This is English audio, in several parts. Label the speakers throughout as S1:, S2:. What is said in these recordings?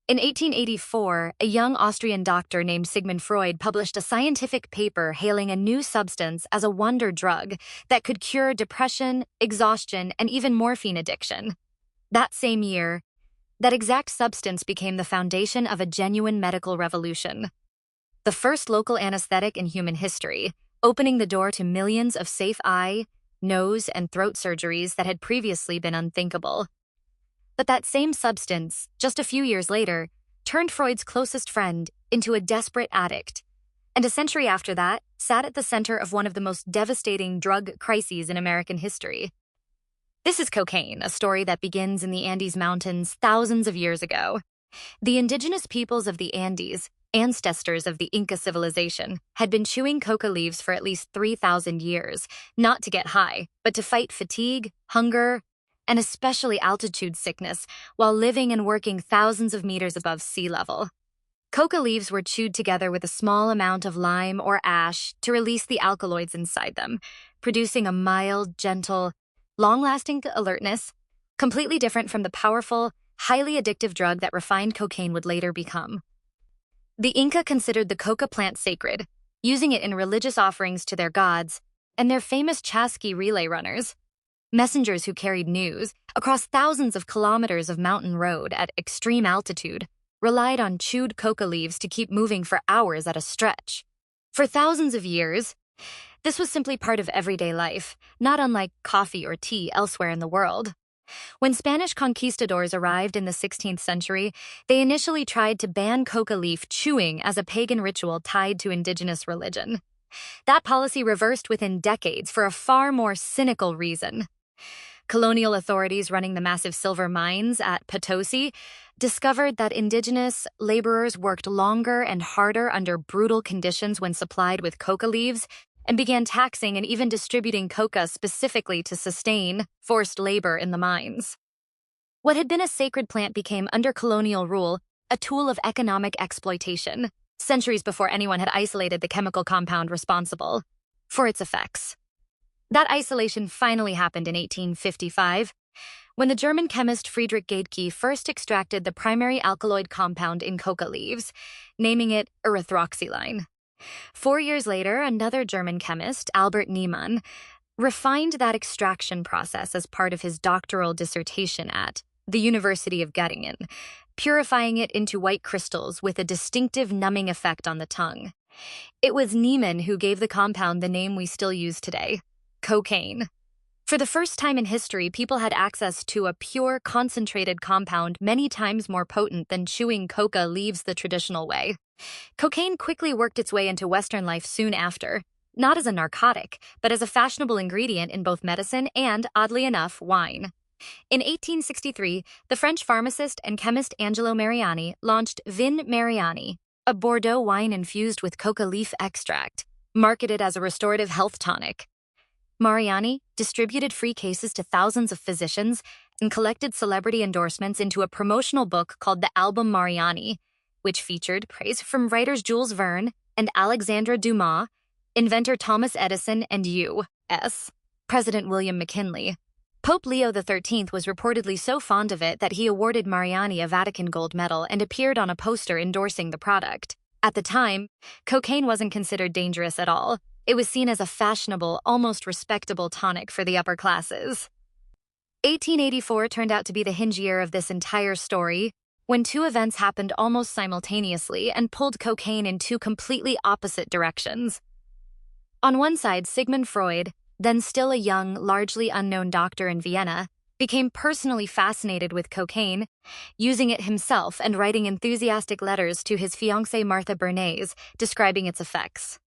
S1: In 1884, a young Austrian doctor named Sigmund Freud published a scientific paper hailing a new substance as a wonder drug that could cure depression, exhaustion, and even morphine addiction. That same year, that exact substance became the foundation of a genuine medical revolution. The first local anesthetic in human history, opening the door to millions of safe eye, nose, and throat surgeries that had previously been unthinkable. But that same substance, just a few years later, turned Freud's closest friend into a desperate addict, and a century after that, sat at the center of one of the most devastating drug crises in American history. This is cocaine, a story that begins in the Andes Mountains thousands of years ago. The indigenous peoples of the Andes, ancestors of the Inca civilization, had been chewing coca leaves for at least 3,000 years, not to get high, but to fight fatigue, hunger, and especially altitude sickness, while living and working thousands of meters above sea level. Coca leaves were chewed together with a small amount of lime or ash to release the alkaloids inside them, producing a mild, gentle, long-lasting alertness, completely different from the powerful, highly addictive drug that refined cocaine would later become. The Inca considered the coca plant sacred, using it in religious offerings to their gods, and their famous chasqui relay runners, messengers who carried news across thousands of kilometers of mountain road at extreme altitude, relied on chewed coca leaves to keep moving for hours at a stretch. For thousands of years, this was simply part of everyday life, not unlike coffee or tea elsewhere in the world. When Spanish conquistadors arrived in the 16th century, they initially tried to ban coca leaf chewing as a pagan ritual tied to indigenous religion. That policy reversed within decades for a far more cynical reason. Colonial authorities running the massive silver mines at Potosi discovered that indigenous laborers worked longer and harder under brutal conditions when supplied with coca leaves, and began taxing and even distributing coca specifically to sustain forced labor in the mines. What had been a sacred plant became, under colonial rule, a tool of economic exploitation, centuries before anyone had isolated the chemical compound responsible for its effects. That isolation finally happened in 1855, when the German chemist Friedrich Gaedtke first extracted the primary alkaloid compound in coca leaves, naming it erythroxyline. 4 years later, another German chemist, Albert Niemann, refined that extraction process as part of his doctoral dissertation at the University of Göttingen, purifying it into white crystals with a distinctive numbing effect on the tongue. It was Niemann who gave the compound the name we still use today, cocaine. For the first time in history, people had access to a pure, concentrated compound many times more potent than chewing coca leaves the traditional way. Cocaine quickly worked its way into Western life soon after, not as a narcotic, but as a fashionable ingredient in both medicine and, oddly enough, wine. In 1863, the French pharmacist and chemist Angelo Mariani launched Vin Mariani, a Bordeaux wine infused with coca leaf extract, marketed as a restorative health tonic. Mariani distributed free cases to thousands of physicians and collected celebrity endorsements into a promotional book called The Album Mariani, which featured praise from writers Jules Verne and Alexandre Dumas, inventor Thomas Edison, and U.S. President William McKinley. Pope Leo XIII was reportedly so fond of it that he awarded Mariani a Vatican gold medal and appeared on a poster endorsing the product. At the time, cocaine wasn't considered dangerous at all. It was seen as a fashionable, almost respectable tonic for the upper classes. 1884 turned out to be the hinge year of this entire story, when two events happened almost simultaneously and pulled cocaine in two completely opposite directions. On one side, Sigmund Freud, then still a young, largely unknown doctor in Vienna, became personally fascinated with cocaine, using it himself and writing enthusiastic letters to his fiancée Martha Bernays, describing its effects.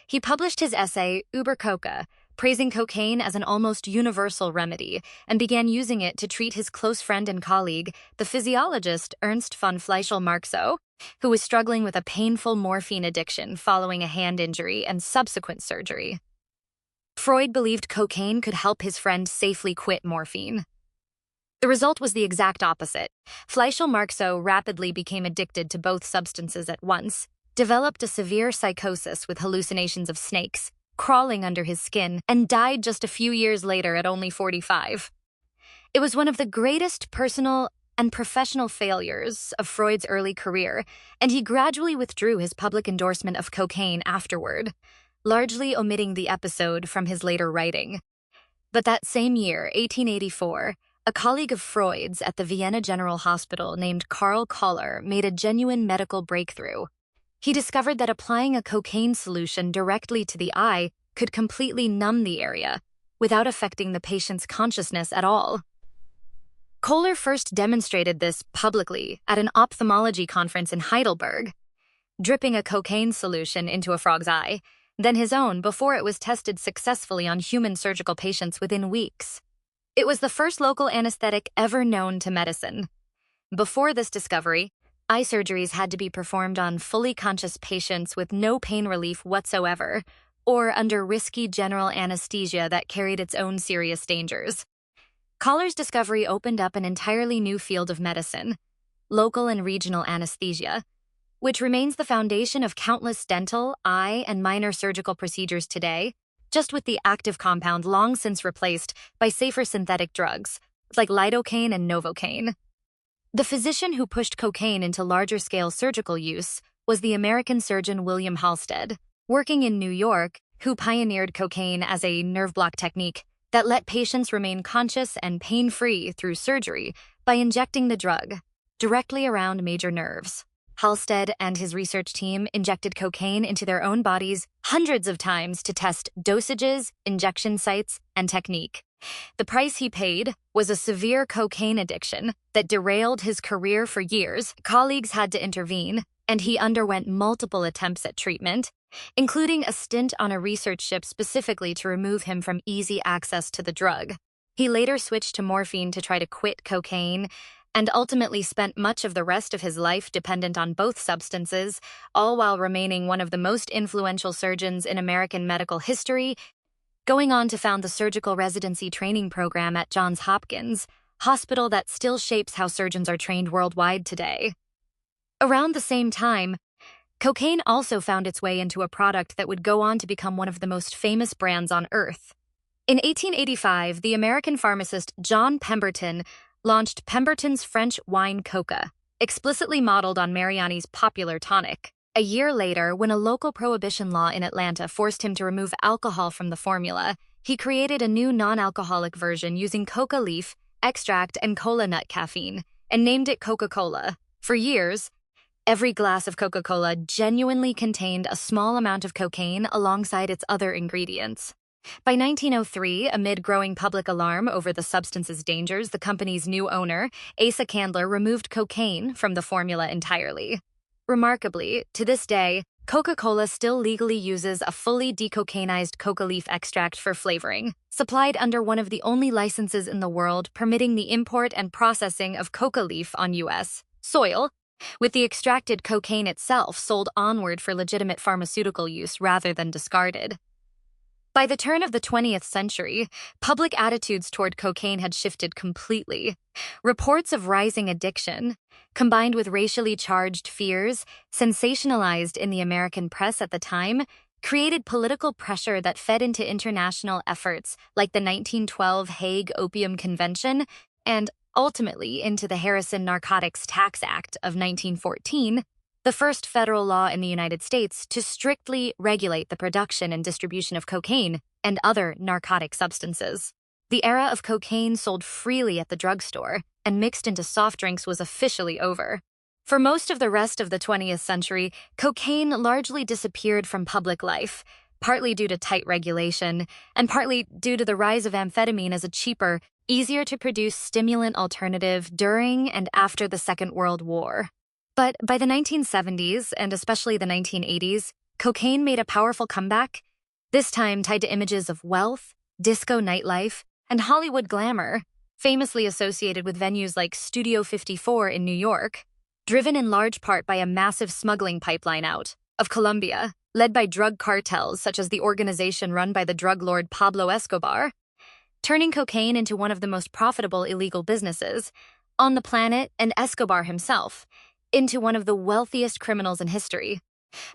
S1: He published his essay, Über Coca, praising cocaine as an almost universal remedy, and began using it to treat his close friend and colleague, the physiologist Ernst von Fleischl-Marxow, who was struggling with a painful morphine addiction following a hand injury and subsequent surgery. Freud believed cocaine could help his friend safely quit morphine. The result was the exact opposite. Fleischl-Marxow rapidly became addicted to both substances at once, developed a severe psychosis with hallucinations of snakes crawling under his skin, and died just a few years later at only 45. It was one of the greatest personal and professional failures of Freud's early career, and he gradually withdrew his public endorsement of cocaine afterward, largely omitting the episode from his later writing. But that same year, 1884, a colleague of Freud's at the Vienna General Hospital named Karl Koller made a genuine medical breakthrough. He discovered that applying a cocaine solution directly to the eye could completely numb the area without affecting the patient's consciousness at all. Koller first demonstrated this publicly at an ophthalmology conference in Heidelberg, dripping a cocaine solution into a frog's eye, then his own before it was tested successfully on human surgical patients within weeks. It was the first local anesthetic ever known to medicine. Before this discovery, eye surgeries had to be performed on fully conscious patients with no pain relief whatsoever, or under risky general anesthesia that carried its own serious dangers. Koller's discovery opened up an entirely new field of medicine, local and regional anesthesia, which remains the foundation of countless dental, eye, and minor surgical procedures today, just with the active compound long since replaced by safer synthetic drugs, like lidocaine and novocaine. The physician who pushed cocaine into larger-scale surgical use was the American surgeon William Halsted, working in New York, who pioneered cocaine as a nerve block technique that let patients remain conscious and pain-free through surgery by injecting the drug directly around major nerves. Halsted and his research team injected cocaine into their own bodies hundreds of times to test dosages, injection sites, and technique. The price he paid was a severe cocaine addiction that derailed his career for years. Colleagues had to intervene, and he underwent multiple attempts at treatment, including a stint on a research ship specifically to remove him from easy access to the drug. He later switched to morphine to try to quit cocaine, and ultimately spent much of the rest of his life dependent on both substances, all while remaining one of the most influential surgeons in American medical history, going on to found the surgical residency training program at Johns Hopkins, hospital that still shapes how surgeons are trained worldwide today. Around the same time, cocaine also found its way into a product that would go on to become one of the most famous brands on Earth. In 1885, the American pharmacist John Pemberton launched Pemberton's French wine Coca, explicitly modeled on Mariani's popular tonic. A year later, when a local prohibition law in Atlanta forced him to remove alcohol from the formula, he created a new non-alcoholic version using coca leaf, extract, and cola nut caffeine, and named it Coca-Cola. For years, every glass of Coca-Cola genuinely contained a small amount of cocaine alongside its other ingredients. By 1903, amid growing public alarm over the substance's dangers, the company's new owner, Asa Candler, removed cocaine from the formula entirely. Remarkably, to this day, Coca-Cola still legally uses a fully decocainized coca leaf extract for flavoring, supplied under one of the only licenses in the world permitting the import and processing of coca leaf on U.S. soil, with the extracted cocaine itself sold onward for legitimate pharmaceutical use rather than discarded. By the turn of the 20th century, public attitudes toward cocaine had shifted completely. Reports of rising addiction, combined with racially charged fears, sensationalized in the American press at the time, created political pressure that fed into international efforts like the 1912 Hague Opium Convention and ultimately into the Harrison Narcotics Tax Act of 1914, the first federal law in the United States to strictly regulate the production and distribution of cocaine and other narcotic substances. The era of cocaine sold freely at the drugstore and mixed into soft drinks was officially over. For most of the rest of the 20th century, cocaine largely disappeared from public life, partly due to tight regulation, and partly due to the rise of amphetamine as a cheaper, easier to produce stimulant alternative during and after the Second World War. But by the 1970s, and especially the 1980s, cocaine made a powerful comeback, this time tied to images of wealth, disco nightlife, and Hollywood glamour, famously associated with venues like Studio 54 in New York, driven in large part by a massive smuggling pipeline out of Colombia, led by drug cartels such as the organization run by the drug lord Pablo Escobar, turning cocaine into one of the most profitable illegal businesses on the planet, and Escobar himself into one of the wealthiest criminals in history.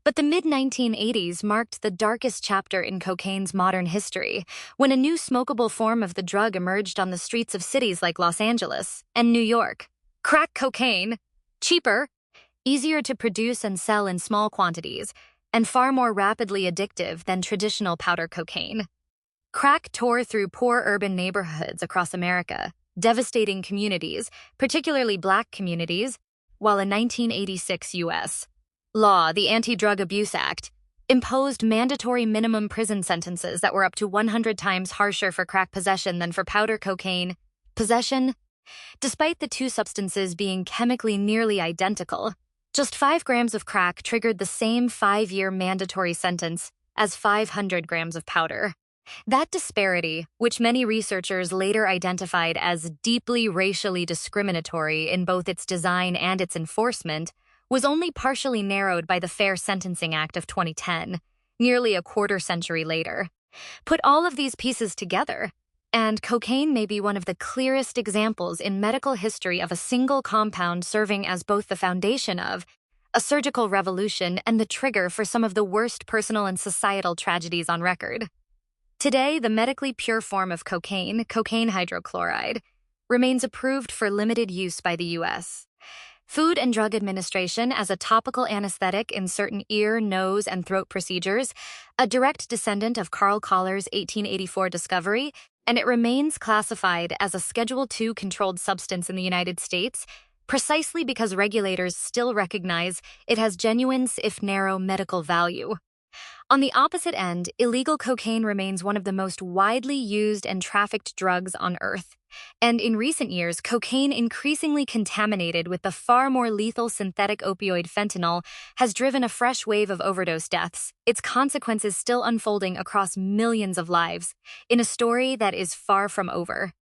S1: But the mid-1980s marked the darkest chapter in cocaine's modern history, when a new smokable form of the drug emerged on the streets of cities like Los Angeles and New York. Crack cocaine, cheaper, easier to produce and sell in small quantities, and far more rapidly addictive than traditional powder cocaine. Crack tore through poor urban neighborhoods across America, devastating communities, particularly Black communities, while a 1986 U.S. law, the Anti-Drug Abuse Act, imposed mandatory minimum prison sentences that were up to 100 times harsher for crack possession than for powder cocaine possession. Despite the two substances being chemically nearly identical, just 5 grams of crack triggered the same 5-year mandatory sentence as 500 grams of powder. That disparity, which many researchers later identified as deeply racially discriminatory in both its design and its enforcement, was only partially narrowed by the Fair Sentencing Act of 2010, nearly a quarter-century later. Put all of these pieces together, and cocaine may be one of the clearest examples in medical history of a single compound serving as both the foundation of a surgical revolution and the trigger for some of the worst personal and societal tragedies on record. Today, the medically pure form of cocaine hydrochloride, remains approved for limited use by the U.S. Food and Drug Administration as a topical anesthetic in certain ear, nose, and throat procedures, a direct descendant of Carl Coller's 1884 discovery, and it remains classified as a Schedule II controlled substance in the United States, precisely because regulators still recognize it has genuine, if narrow, medical value. On the opposite end, illegal cocaine remains one of the most widely used and trafficked drugs on Earth. And in recent years, cocaine, increasingly contaminated with the far more lethal synthetic opioid fentanyl, has driven a fresh wave of overdose deaths, its consequences still unfolding across millions of lives, in a story that is far from over.